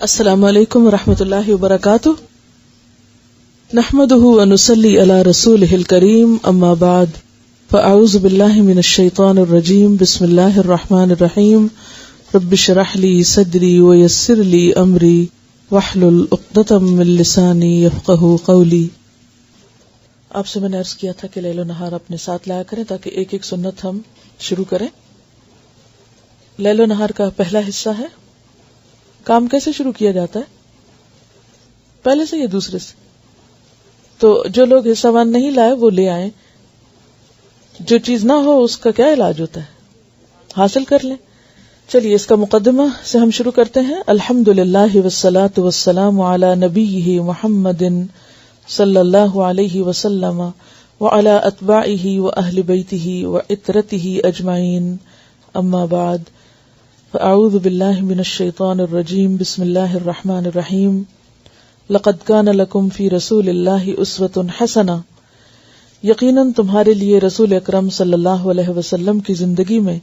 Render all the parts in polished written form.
السلام علیکم ورحمۃ اللہ وبرکاتہ، نحمده ونصلی علی رسوله الکریم، اما بعد فاعوذ باللہ من الشیطان الرجیم، بسم اللہ الرحمن الرحیم، رب اشرح لی صدری ویسر لی امری واحلل عقدۃ من لسانی یفقہوا قولی۔ آپ سے میں نے عرض کیا تھا کہ لیل و نہار اپنے ساتھ لایا کریں تاکہ ایک ایک سنت ہم شروع کریں۔ لیل و نہار کا پہلا حصہ ہے کام کیسے شروع کیا جاتا ہے، پہلے سے یا دوسرے سے؟ تو جو لوگ حصہ وان نہیں لائے وہ لے آئیں، جو چیز نہ ہو اس کا کیا علاج ہوتا ہے، حاصل کر لیں۔ چلیے اس کا مقدمہ سے ہم شروع کرتے ہیں۔ الحمدللہ والصلاۃ والسلام علی نبیہ محمد صلی اللہ علیہ وسلم وعلی اتباعہ واہل بیتہ وعترتہ اجمعین، اما بعد فاعوذ باللہ من الشیطان الرجیم، بسم اللہ الرحمن الرحیم۔ لقد کان لکم فی رسول اللہ اسوۃ حسنہ، یقیناً تمہارے لیے رسول اکرم صلی اللہ علیہ وسلم کی زندگی میں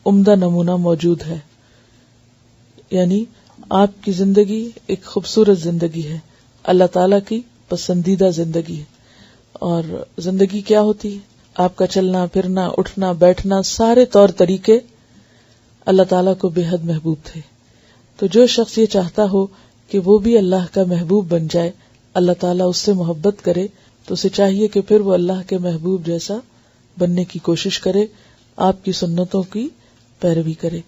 عمدہ نمونہ موجود ہے، یعنی آپ کی زندگی ایک خوبصورت زندگی ہے، اللہ تعالیٰ کی پسندیدہ زندگی ہے۔ اور زندگی کیا ہوتی ہے؟ آپ کا چلنا پھرنا اٹھنا بیٹھنا، سارے طور طریقے اللہ تعالیٰ کو بے حد محبوب تھے۔ تو جو شخص یہ چاہتا ہو کہ وہ بھی اللہ کا محبوب بن جائے، اللہ تعالیٰ اس سے محبت کرے، تو اسے چاہیے کہ پھر وہ اللہ کے محبوب جیسا بننے کی کوشش کرے، آپ کی سنتوں کی پیروی کرے۔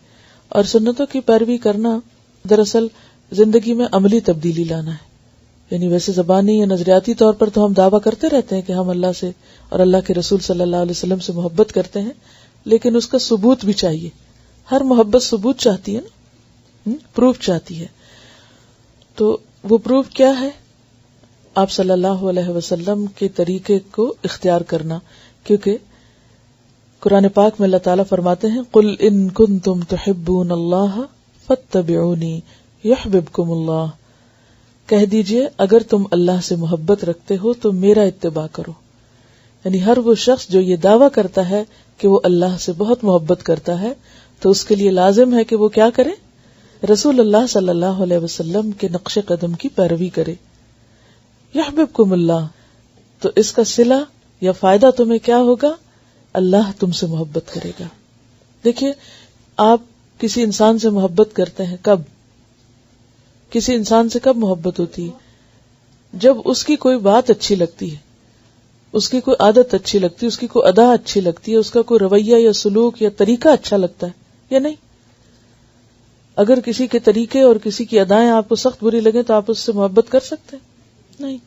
اور سنتوں کی پیروی کرنا دراصل زندگی میں عملی تبدیلی لانا ہے، یعنی ویسے زبانی یا نظریاتی طور پر تو ہم دعویٰ کرتے رہتے ہیں کہ ہم اللہ سے اور اللہ کے رسول صلی اللہ علیہ وسلم سے محبت کرتے ہیں، لیکن اس کا ثبوت بھی چاہیے۔ ہر محبت ثبوت چاہتی ہے نا، پروف چاہتی ہے۔ تو وہ پروف کیا ہے؟ آپ صلی اللہ علیہ وسلم کے طریقے کو اختیار کرنا، کیونکہ قرآن پاک میں اللہ تعالیٰ فرماتے ہیں قُلْ إِن كُنتُمْ تُحِبُّونَ اللَّهَ فَاتَّبِعُونِي يُحْبِبْكُمُ اللَّهُ، کہہ دیجئے اگر تم اللہ سے محبت رکھتے ہو تو میرا اتباع کرو۔ یعنی ہر وہ شخص جو یہ دعویٰ کرتا ہے کہ وہ اللہ سے بہت محبت کرتا ہے تو اس کے لیے لازم ہے کہ وہ کیا کرے؟ رسول اللہ صلی اللہ علیہ وسلم کے نقش قدم کی پیروی کرے۔ یحببکم اللہ، تو اس کا صلہ یا فائدہ تمہیں کیا ہوگا؟ اللہ تم سے محبت کرے گا۔ دیکھیے، آپ کسی انسان سے محبت کرتے ہیں کب؟ کسی انسان سے کب محبت ہوتی ہے؟ جب اس کی کوئی بات اچھی لگتی ہے، اس کی کوئی عادت اچھی لگتی ہے، اس کی کوئی ادا اچھی لگتی ہے، اس کا کوئی رویہ یا سلوک یا طریقہ اچھا لگتا ہے یا نہیں؟ اگر کسی کے طریقے اور کسی کی ادائیں آپ کو سخت بری لگیں تو آپ اس سے محبت کر سکتے ہیں؟ نہیں۔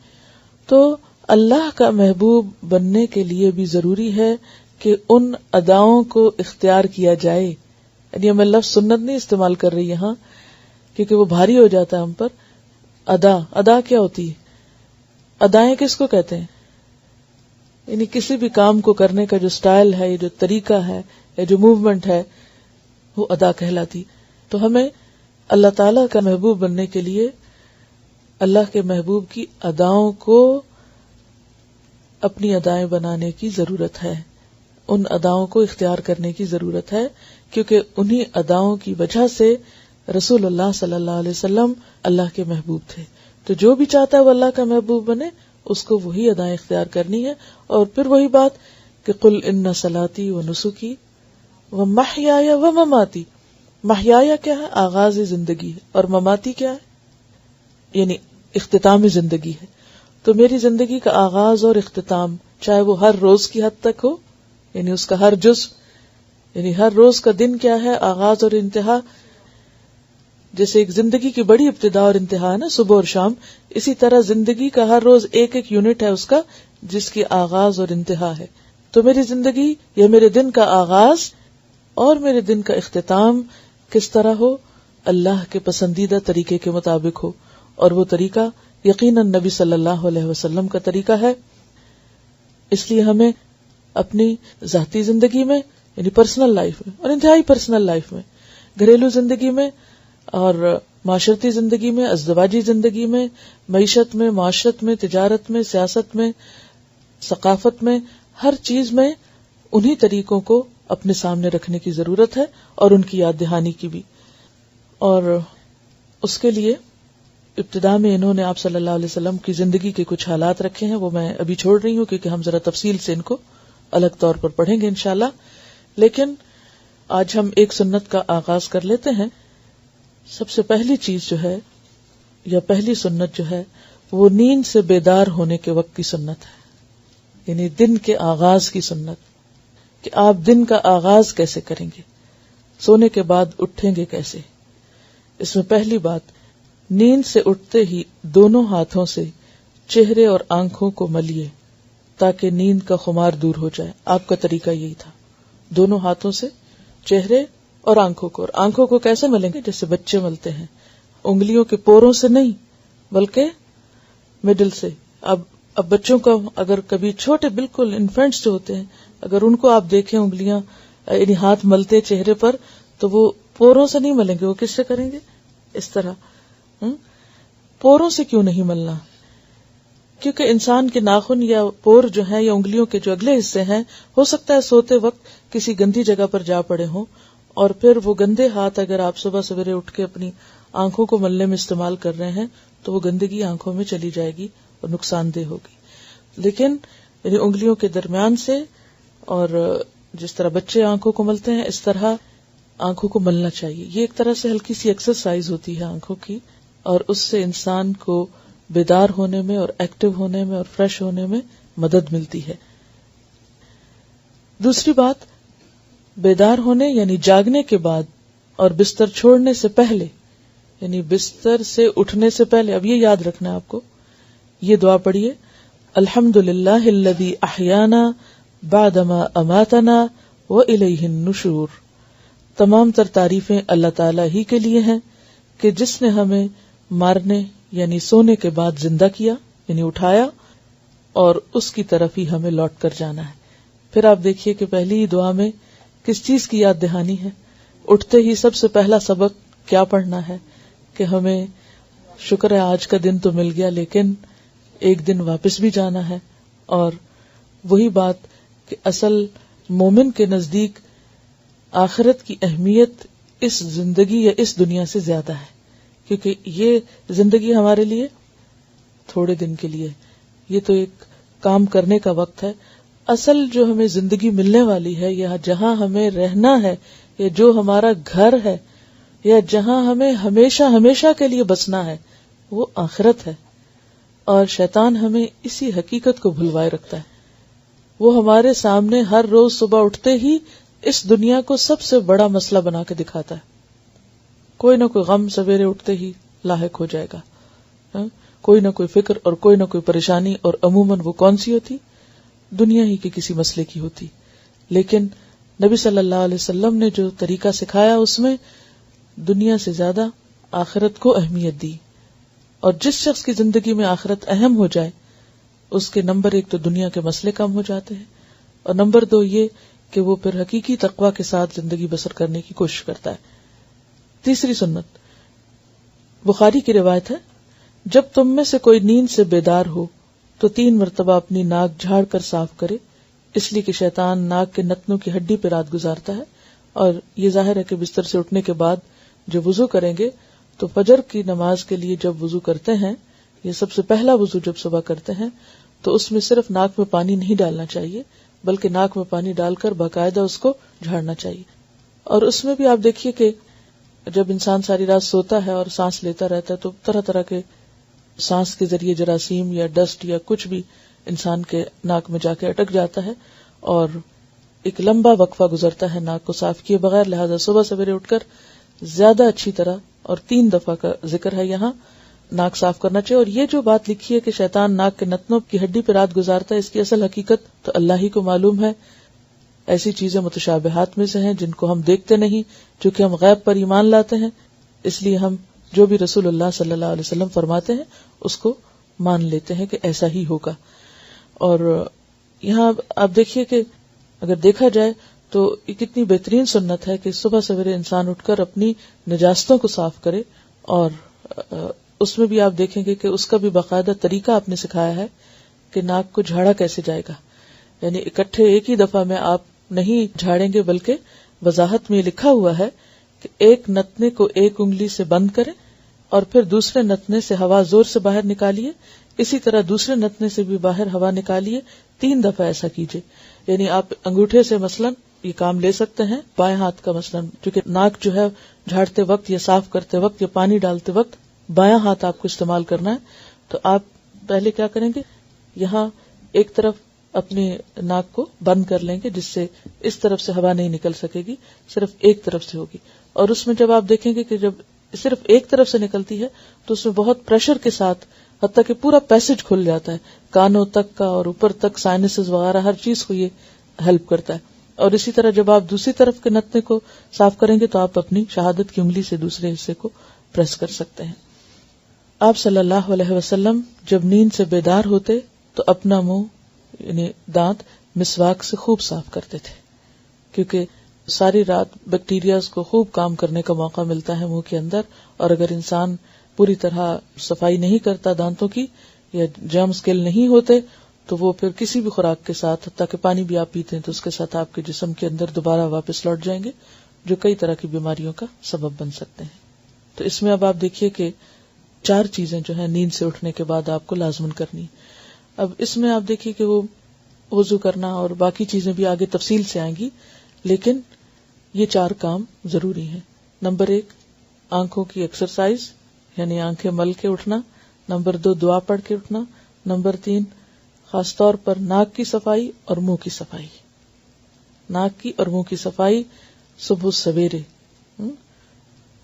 تو اللہ کا محبوب بننے کے لیے بھی ضروری ہے کہ ان اداؤں کو اختیار کیا جائے۔ یعنی میں لفظ سنت نہیں استعمال کر رہی یہاں کیونکہ وہ بھاری ہو جاتا ہے ہم پر۔ ادا کیا ہوتی ہے؟ ادائیں کس کو کہتے ہیں؟ یعنی کسی بھی کام کو کرنے کا جو سٹائل ہے، جو طریقہ ہے یا جو موومنٹ ہے، وہ ادا کہلاتی۔ تو ہمیں اللہ تعالیٰ کا محبوب بننے کے لیے اللہ کے محبوب کی اداؤں کو اپنی ادائیں بنانے کی ضرورت ہے، ان اداؤں کو اختیار کرنے کی ضرورت ہے، کیونکہ انہی اداؤں کی وجہ سے رسول اللہ صلی اللہ علیہ وسلم اللہ کے محبوب تھے۔ تو جو بھی چاہتا ہے وہ اللہ کا محبوب بنے، اس کو وہی ادائیں اختیار کرنی ہے۔ اور پھر وہی بات کہ قل ان صلاتی و نسکی و محیایا و مماتی۔ محیایا کیا ہے؟ آغاز زندگی ہے، اور مماتی کیا ہے؟ یعنی اختتام زندگی ہے۔ تو میری زندگی کا آغاز اور اختتام، چاہے وہ ہر روز کی حد تک ہو، یعنی اس کا ہر جزء، یعنی ہر روز کا دن کیا ہے، آغاز اور انتہا۔ جیسے ایک زندگی کی بڑی ابتدا اور انتہا ہے نا، صبح اور شام، اسی طرح زندگی کا ہر روز ایک ایک یونٹ ہے اس کا، جس کی آغاز اور انتہا ہے۔ تو میری زندگی یا میرے دن کا آغاز اور میرے دن کا اختتام کس طرح ہو؟ اللہ کے پسندیدہ طریقے کے مطابق ہو، اور وہ طریقہ یقیناً نبی صلی اللہ علیہ وسلم کا طریقہ ہے۔ اس لیے ہمیں اپنی ذاتی زندگی میں، یعنی پرسنل لائف میں، اور انتہائی پرسنل لائف میں، گھریلو زندگی میں اور معاشرتی زندگی میں، ازدواجی زندگی میں، معیشت میں، معاشرت میں، تجارت میں، سیاست میں، ثقافت میں، ہر چیز میں انہی طریقوں کو اپنے سامنے رکھنے کی ضرورت ہے، اور ان کی یاد دہانی کی بھی۔ اور اس کے لیے ابتدا میں انہوں نے آپ صلی اللہ علیہ وسلم کی زندگی کے کچھ حالات رکھے ہیں، وہ میں ابھی چھوڑ رہی ہوں کیونکہ ہم ذرا تفصیل سے ان کو الگ طور پر پڑھیں گے انشاءاللہ. لیکن آج ہم ایک سنت کا آغاز کر لیتے ہیں. سب سے پہلی چیز جو ہے یا پہلی سنت جو ہے وہ نیند سے بیدار ہونے کے وقت کی سنت ہے، یعنی دن کے آغاز کی سنت، کہ آپ دن کا آغاز کیسے کریں گے، سونے کے بعد اٹھیں گے کیسے. اس میں پہلی بات، نیند سے اٹھتے ہی دونوں ہاتھوں سے چہرے اور آنکھوں کو ملیے تاکہ نیند کا خمار دور ہو جائے. آپ کا طریقہ یہی تھا، دونوں ہاتھوں سے چہرے اور آنکھوں کو کیسے ملیں گے؟ جیسے بچے ملتے ہیں، انگلیوں کے پوروں سے نہیں بلکہ مڈل سے. اب بچوں کا اگر کبھی چھوٹے بالکل انفینٹس جو ہوتے ہیں، اگر ان کو آپ دیکھیں انگلیاں یعنی ہاتھ ملتے چہرے پر، تو وہ پوروں سے نہیں ملیں گے. وہ کس سے کریں گے؟ اس طرح. پوروں سے کیوں نہیں ملنا؟ کیونکہ انسان کے ناخن یا پور جو ہیں یا انگلیوں کے جو اگلے حصے ہیں، ہو سکتا ہے سوتے وقت کسی گندی جگہ پر جا پڑے ہوں، اور پھر وہ گندے ہاتھ اگر آپ صبح سویرے اٹھ کے اپنی آنکھوں کو ملنے میں استعمال کر رہے ہیں تو وہ گندگی آنکھوں میں چلی جائے گی اور نقصان دہ ہوگی. لیکن یعنی انگلیوں کے درمیان سے، اور جس طرح بچے آنکھوں کو ملتے ہیں اس طرح آنکھوں کو ملنا چاہیے. یہ ایک طرح سے ہلکی سی ایکسرسائز ہوتی ہے آنکھوں کی، اور اس سے انسان کو بیدار ہونے میں اور ایکٹیو ہونے میں اور فریش ہونے میں مدد ملتی ہے. دوسری بات، بیدار ہونے یعنی جاگنے کے بعد اور بستر چھوڑنے سے پہلے، یعنی بستر سے اٹھنے سے پہلے، اب یہ یاد رکھنا ہے آپ کو، یہ دعا پڑھیے: الحمدللہ الذی احیانا بعدما اماتنا والیہ النشور. تمام تر تعریفیں اللہ تعالی ہی کے لیے ہیں کہ جس نے ہمیں مارنے یعنی سونے کے بعد زندہ کیا یعنی اٹھایا، اور اس کی طرف ہی ہمیں لوٹ کر جانا ہے. پھر آپ دیکھیے کہ پہلی ہی دعا میں کس چیز کی یاد دہانی ہے. اٹھتے ہی سب سے پہلا سبق کیا پڑھنا ہے کہ ہمیں شکر ہے آج کا دن تو مل گیا، لیکن ایک دن واپس بھی جانا ہے. اور وہی بات کہ اصل مومن کے نزدیک آخرت کی اہمیت اس زندگی یا اس دنیا سے زیادہ ہے، کیونکہ یہ زندگی ہمارے لیے تھوڑے دن کے لیے، یہ تو ایک کام کرنے کا وقت ہے. اصل جو ہمیں زندگی ملنے والی ہے یا جہاں ہمیں رہنا ہے یا جو ہمارا گھر ہے یا جہاں ہمیں ہمیشہ ہمیشہ کے لیے بسنا ہے، وہ آخرت ہے. اور شیطان ہمیں اسی حقیقت کو بھلوائے رکھتا ہے. وہ ہمارے سامنے ہر روز صبح اٹھتے ہی اس دنیا کو سب سے بڑا مسئلہ بنا کے دکھاتا ہے. کوئی نہ کوئی غم سویرے اٹھتے ہی لاحق ہو جائے گا، کوئی نہ کوئی فکر اور کوئی نہ کوئی پریشانی، اور عموماً وہ کون سی ہوتی؟ دنیا ہی کے کسی مسئلے کی ہوتی. لیکن نبی صلی اللہ علیہ وسلم نے جو طریقہ سکھایا اس میں دنیا سے زیادہ آخرت کو اہمیت دی. اور جس شخص کی زندگی میں آخرت اہم ہو جائے اس کے نمبر 1 تو دنیا کے مسئلے کم ہو جاتے ہیں، اور نمبر 2 یہ کہ وہ پھر حقیقی تقویٰ کے ساتھ زندگی بسر کرنے کی کوشش کرتا ہے. تیسری سنت بخاری کی روایت ہے، جب تم میں سے کوئی نیند سے بیدار ہو تو 3 مرتبہ اپنی ناک جھاڑ کر صاف کرے، اس لیے کہ شیطان ناک کے نتنوں کی ہڈی پہ رات گزارتا ہے. اور یہ ظاہر ہے کہ بستر سے اٹھنے کے بعد جو وضو کریں گے تو فجر کی نماز کے لیے جب وضو کرتے ہیں، یہ سب سے پہلا وضو جب صبح کرتے ہیں، تو اس میں صرف ناک میں پانی نہیں ڈالنا چاہیے بلکہ ناک میں پانی ڈال کر باقاعدہ اس کو جھاڑنا چاہیے. اور اس میں بھی آپ دیکھیے کہ جب انسان ساری رات سوتا ہے اور سانس لیتا رہتا ہے تو طرح طرح کے سانس کے ذریعے جراثیم یا ڈسٹ یا کچھ بھی انسان کے ناک میں جا کے اٹک جاتا ہے، اور ایک لمبا وقفہ گزرتا ہے ناک کو صاف کیے بغیر. لہذا صبح سویرے اٹھ کر زیادہ اچھی طرح، اور 3 دفعہ کا ذکر ہے یہاں، ناک صاف کرنا چاہیے. اور یہ جو بات لکھی ہے کہ شیطان ناک کے نتنوں کی ہڈی پہ رات گزارتا ہے، اس کی اصل حقیقت تو اللہ ہی کو معلوم ہے. ایسی چیزیں متشابہات میں سے ہیں جن کو ہم دیکھتے نہیں، چونکہ ہم غیب پر ایمان لاتے ہیں، اس لیے ہم جو بھی رسول اللہ صلی اللہ علیہ وسلم فرماتے ہیں اس کو مان لیتے ہیں کہ ایسا ہی ہوگا. اور یہاں آپ دیکھیے کہ اگر دیکھا جائے تو یہ کتنی بہترین سنت ہے کہ صبح سویرے انسان اٹھ کر اپنی نجاستوں کو صاف کرے. اور اس میں بھی آپ دیکھیں گے کہ اس کا بھی باقاعدہ طریقہ آپ نے سکھایا ہے کہ ناک کو جھاڑا کیسے جائے گا. یعنی اکٹھے ایک ہی دفعہ میں آپ نہیں جھاڑیں گے، بلکہ وضاحت میں لکھا ہوا ہے کہ ایک نتنے کو ایک انگلی سے بند کریں اور پھر دوسرے نتنے سے ہوا زور سے باہر نکالیے. اسی طرح دوسرے نتنے سے بھی باہر ہوا نکالیے. 3 دفعہ ایسا کیجیے. یعنی آپ انگوٹھے سے مثلاً یہ کام لے سکتے ہیں, بائیں ہاتھ کا مثلاً, کیونکہ ناک جو ہے جھاڑتے وقت یا صاف کرتے وقت یا پانی ڈالتے وقت بایاں ہاتھ آپ کو استعمال کرنا ہے. تو آپ پہلے کیا کریں گے, یہاں ایک طرف اپنی ناک کو بند کر لیں گے جس سے اس طرف سے ہوا نہیں نکل سکے گی, صرف ایک طرف سے ہوگی. اور اس میں جب آپ دیکھیں گے کہ جب صرف ایک طرف سے نکلتی ہے تو اس میں بہت پریشر کے ساتھ حتیٰ کہ پورا پیسج کھل جاتا ہے, کانوں تک کا اور اوپر تک, سائنسز وغیرہ ہر چیز کو یہ ہیلپ کرتا ہے. اور اسی طرح جب آپ دوسری طرف کے نتنے کو صاف کریں گے تو آپ اپنی شہادت کی انگلی سے دوسرے حصے کو پریس کر سکتے ہیں. آپ صلی اللہ علیہ وسلم جب نیند سے بیدار ہوتے تو اپنا منہ یعنی دانت مسواک سے خوب صاف کرتے تھے, کیونکہ ساری رات بیکٹیریاز کو خوب کام کرنے کا موقع ملتا ہے منہ کے اندر, اور اگر انسان پوری طرح صفائی نہیں کرتا دانتوں کی یا جرمز کل نہیں ہوتے تو وہ پھر کسی بھی خوراک کے ساتھ, حتیٰ کہ پانی بھی آپ پیتے ہیں تو اس کے ساتھ آپ کے جسم کے اندر دوبارہ واپس لوٹ جائیں گے, جو کئی طرح کی بیماریوں کا سبب بن سکتے ہیں. تو اس میں اب آپ دیکھیے کہ 4 چیزیں جو ہیں نیند سے اٹھنے کے بعد آپ کو لازمن کرنی. اب اس میں آپ دیکھیے کہ وہ وضو کرنا اور باقی چیزیں بھی آگے تفصیل سے آئیں گی, لیکن یہ 4 کام ضروری ہیں. نمبر 1 آنکھوں کی ایکسرسائز یعنی آنکھیں مل کے اٹھنا. نمبر 2 دعا پڑھ کے اٹھنا. نمبر 3 خاص طور پر ناک کی صفائی اور منہ کی صفائی. ناک کی اور منہ کی صفائی صبح سویرے.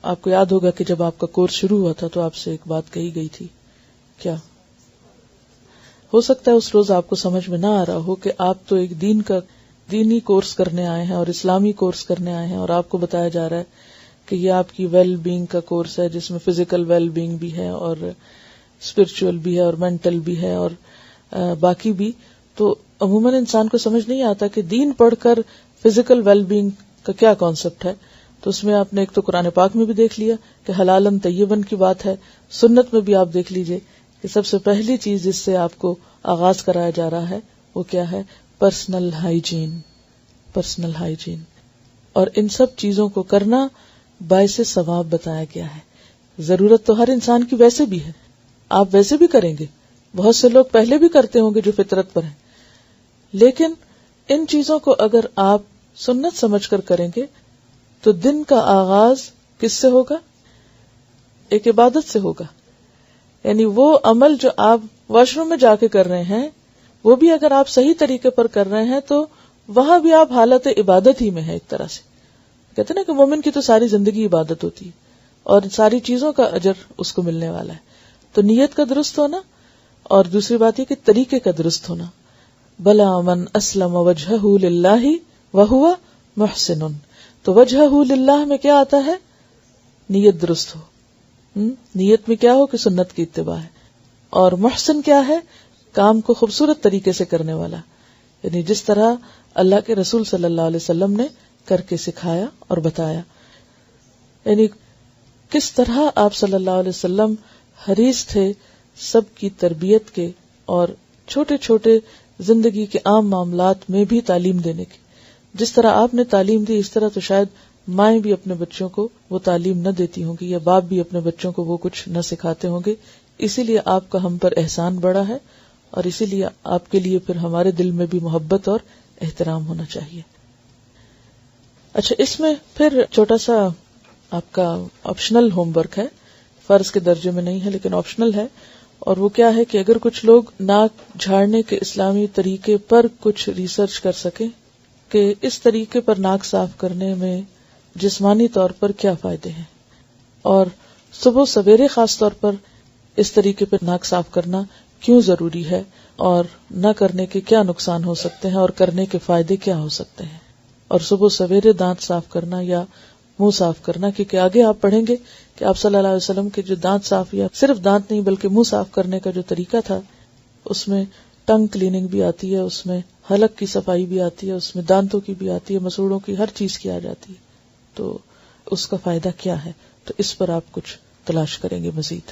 آپ کو یاد ہوگا کہ جب آپ کا کورس شروع ہوا تھا تو آپ سے ایک بات کہی گئی تھی, کیا ہو سکتا ہے اس روز آپ کو سمجھ میں نہ آ رہا ہو کہ آپ تو ایک دینی کورس کرنے آئے ہیں اور اسلامی کورس کرنے آئے ہیں, اور آپ کو بتایا جا رہا ہے کہ یہ آپ کی ویل بینگ کا کورس ہے جس میں فزیکل ویل بینگ بھی ہے اور اسپرچول بھی ہے اور مینٹل بھی ہے اور باقی بھی. تو عموماً انسان کو سمجھ نہیں آتا کہ دین پڑھ کر فزیکل ویل بینگ کا کیا کانسیپٹ ہے. تو اس میں آپ نے ایک تو قرآن پاک میں بھی دیکھ لیا کہ حلالن طیبن کی بات ہے, سنت میں بھی آپ دیکھ لیجئے کہ سب سے پہلی چیز جس سے آپ کو آغاز کرایا جا رہا ہے وہ کیا ہے, پرسنل ہائیجین. پرسنل ہائیجین اور ان سب چیزوں کو کرنا باعث ثواب بتایا گیا ہے. ضرورت تو ہر انسان کی ویسے بھی ہے, آپ ویسے بھی کریں گے, بہت سے لوگ پہلے بھی کرتے ہوں گے جو فطرت پر ہیں, لیکن ان چیزوں کو اگر آپ سنت سمجھ کر کریں گے تو دن کا آغاز کس سے ہوگا, ایک عبادت سے ہوگا. یعنی وہ عمل جو آپ واش روم میں جا کے کر رہے ہیں وہ بھی اگر آپ صحیح طریقے پر کر رہے ہیں تو وہاں بھی آپ حالت عبادت ہی میں ہیں. ایک طرح سے کہتے ہیں نا کہ مومن کی تو ساری زندگی عبادت ہوتی ہے اور ساری چیزوں کا اجر اس کو ملنے والا ہے. تو نیت کا درست ہونا اور دوسری بات یہ کہ طریقے کا درست ہونا. بلا من اسلم وجہہ للہ وہو محسن. تو وجہہ للہ میں کیا آتا ہے, نیت درست ہو. نیت میں کیا ہو کہ سنت کی اتباع ہے. اور محسن کیا ہے, کام کو خوبصورت طریقے سے کرنے والا, یعنی جس طرح اللہ کے رسول صلی اللہ علیہ وسلم نے کر کے سکھایا اور بتایا. یعنی کس طرح آپ صلی اللہ علیہ وسلم حریص تھے سب کی تربیت کے اور چھوٹے چھوٹے زندگی کے عام معاملات میں بھی تعلیم دینے کی. جس طرح آپ نے تعلیم دی اس طرح تو شاید مائیں بھی اپنے بچوں کو وہ تعلیم نہ دیتی ہوں گی یا باپ بھی اپنے بچوں کو وہ کچھ نہ سکھاتے ہوں گے. اسی لیے آپ کا ہم پر احسان بڑا ہے اور اسی لیے آپ کے لیے پھر ہمارے دل میں بھی محبت اور احترام ہونا چاہیے. اچھا, اس میں پھر چھوٹا سا آپ کا آپشنل ہوم ورک ہے, فرض کے درجے میں نہیں ہے لیکن آپشنل ہے, اور وہ کیا ہے کہ اگر کچھ لوگ ناک جھاڑنے کے اسلامی طریقے پر کچھ ریسرچ کر سکیں کہ اس طریقے پر ناک صاف کرنے میں جسمانی طور پر کیا فائدے ہیں, اور صبح سویرے خاص طور پر اس طریقے پر ناک صاف کرنا کیوں ضروری ہے, اور نہ کرنے کے کیا نقصان ہو سکتے ہیں اور کرنے کے فائدے کیا ہو سکتے ہیں. اور صبح سویرے دانت صاف کرنا یا منہ صاف کرنا, کیونکہ آگے آپ پڑھیں گے کہ آپ صلی اللہ علیہ وسلم کے جو دانت صاف, یا صرف دانت نہیں بلکہ منہ صاف کرنے کا جو طریقہ تھا اس میں ٹنگ کلیننگ بھی آتی ہے, اس میں حلق کی صفائی بھی آتی ہے, اس میں دانتوں کی بھی آتی ہے, مسوڑوں کی, ہر چیز کی آ جاتی ہے. تو اس کا فائدہ کیا ہے, تو اس پر آپ کچھ تلاش کریں گے مزید.